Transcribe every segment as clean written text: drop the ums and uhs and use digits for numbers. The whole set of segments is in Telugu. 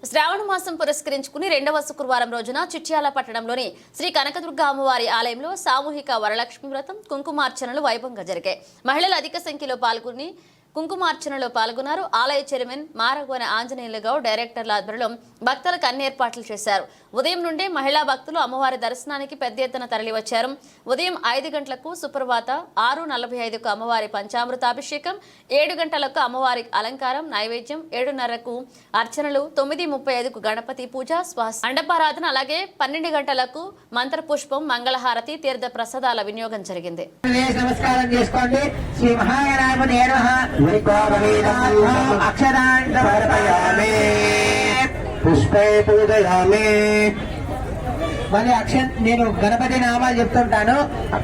శ్రావణ మాసం పురస్కరించుకుని రెండవ శుక్రవారం రోజున చిట్యాల పట్టణంలోని శ్రీ కనకదుర్గ అమ్మవారి ఆలయంలో సామూహిక వరలక్ష్మి వ్రతం కుంకుమార్చనలు వైభవంగా జరిగాయి. మహిళలు అధిక సంఖ్యలో పాల్గొని కుంకుమార్చనలో పాల్గొన్నారు. ఆలయ చైర్మన్ మారగోన ఆంజనేయులు గౌడ్ డైరెక్టర్ల ఆధ్వర్యంలో భక్తులకు అన్ని ఏర్పాట్లు చేశారు. ఉదయం నుండే మహిళా భక్తులు అమ్మవారి దర్శనానికి పెద్ద ఎత్తున తరలివచ్చారు. ఉదయం 5 గంటలకు సుప్రభాత, 6:45కు అమ్మవారి పంచామృతాభిషేకం, 7 గంటలకు అమ్మవారి అలంకారం, నైవేద్యం, 7:30కు అర్చనలు, 9:35కు గణపతి పూజ, మండపారాధన, అలాగే 12 గంటలకు మంత్రపుష్పం, మంగళహారతి, తీర్థ ప్రసాదాల వినియోగం జరిగింది. పుష్పే పూజయామి. మళ్ళీ నేను గణపతి నామాలు చెప్తుంటాను,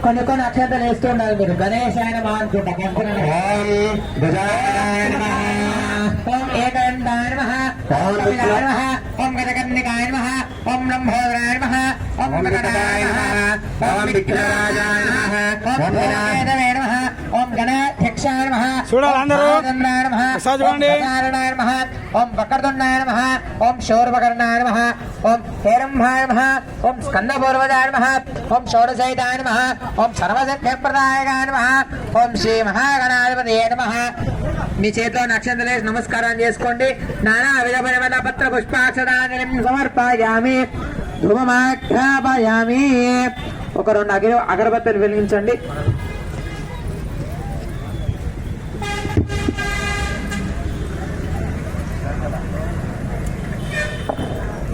కొన్ని అక్షంతలు వేస్తూ ఉండాలి. మీరు గణేశాయ నమః అనుకుంటా. ఓం ఏకండాయ నమః, ఓం విఘ్నాయ నమః, ఓం గజకర్ణికాయ నమః, ఓం లంబోదరాయ నమః, ఓం వెంకటాయ నమః, ఓం విఘ్నరాజాయ నమః, ఓం వినాయకాయ నమః, ఓం గణాధ్యక్షాయ నమః, చూడాలందరూ నారాయణాయ నమః, ఓం వక్రతుండాయ నమః, ఓం శౌర్వకర్ణాయ నమః, ఓం హేరంభాయ నమః, ఓం స్కందపూర్వజాయ నమః, ఓం షోడశైతాయ నమః, ఓం సర్వసిద్ధిప్రదాయకాయ నమః, ఓం శ్రీ మహాగణాధిపతయే నమః. మీ చేతిలో నక్షత్రాలు నమస్కారం చేసుకోండి. నానా విధ పత్ర పుష్పాక్షరాంజలిం సమర్పయామి, ధూమమాఖ్యాపయామి. ఒక 2 అగరబత్తులు వెలిగించండి.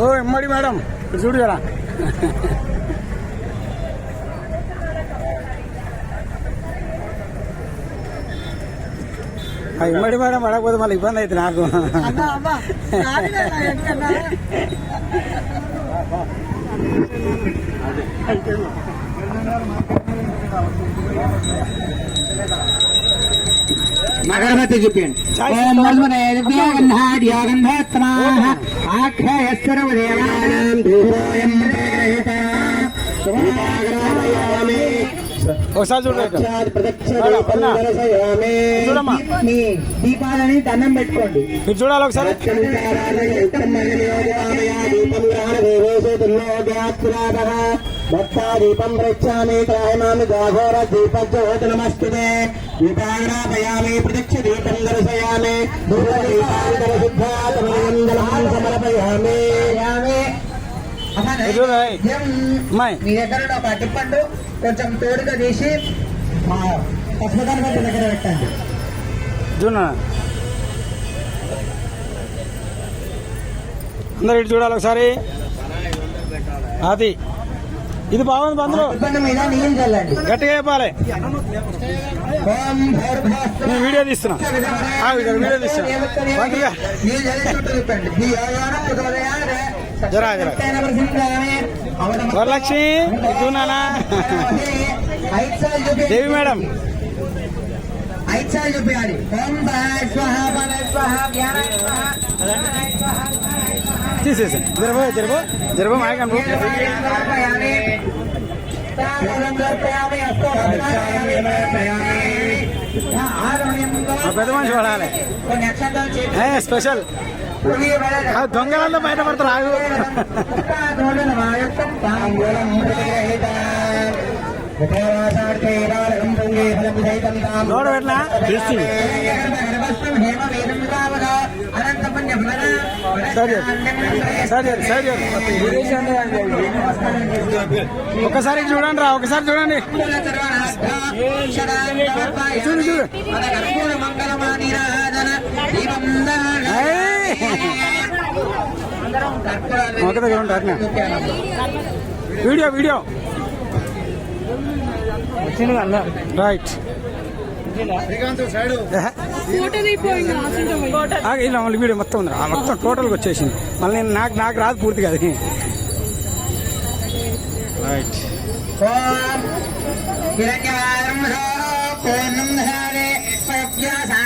ఓ ఎమ్మడి మేడం చూడు కదా, ఇమ్మడి మేడం పడకపోతే మళ్ళీ ఇబ్బంది అయితే నాకు. అగరబత్తి చూపించండి. ఒకసారి చూడమ్మా, దీపాలని దండం పెట్టుకోండి. మీరు చూడాలి ఒకసారి. దీపం ప్రచ్చామి త్రాయమామి గాఘోర దీపజ్యోతినమస్తుతే దీపాగ్రాపయామి ప్రదక్ష దీపం దర్శయామి సమర్పయామి. మీ దగ్గర ఒక అట్టిపండు కొంచెం తోడుగా తీసి పసుపు గణపతి దగ్గర పెట్టండి. చూడ అందరు ఇటు చూడాలి ఒకసారి. అది ఇది బాగుంది. బంధులు మీద నీళ్ళు చల్లండి, గట్టిగా చెప్పాలి. నేను వీడియో తీస్తున్నా, వీడియో తీస్తున్నా. జరా జరా వరలక్ష్మి చూనానా దేవి మేడం 5 సార్లు చూపించాలి. తీసేసాను. జరబో మాయకం పెద్ద మనిషి పడాలి. స్పెషల్ దొంగలంతా బయటపడతారు. ఆగు నోడ పెట్టినా ఒకసారి చూడండి రా, ఒకసారి చూడండి. చూడు చూడు ఒక దగ్గర ఉంటారు. వీడియో రైట్ వీడియో మొత్తం ఉంది, మొత్తం టోటల్గా వచ్చేసింది. మళ్ళీ నాకు రాదు పూర్తిగా అది. రైట్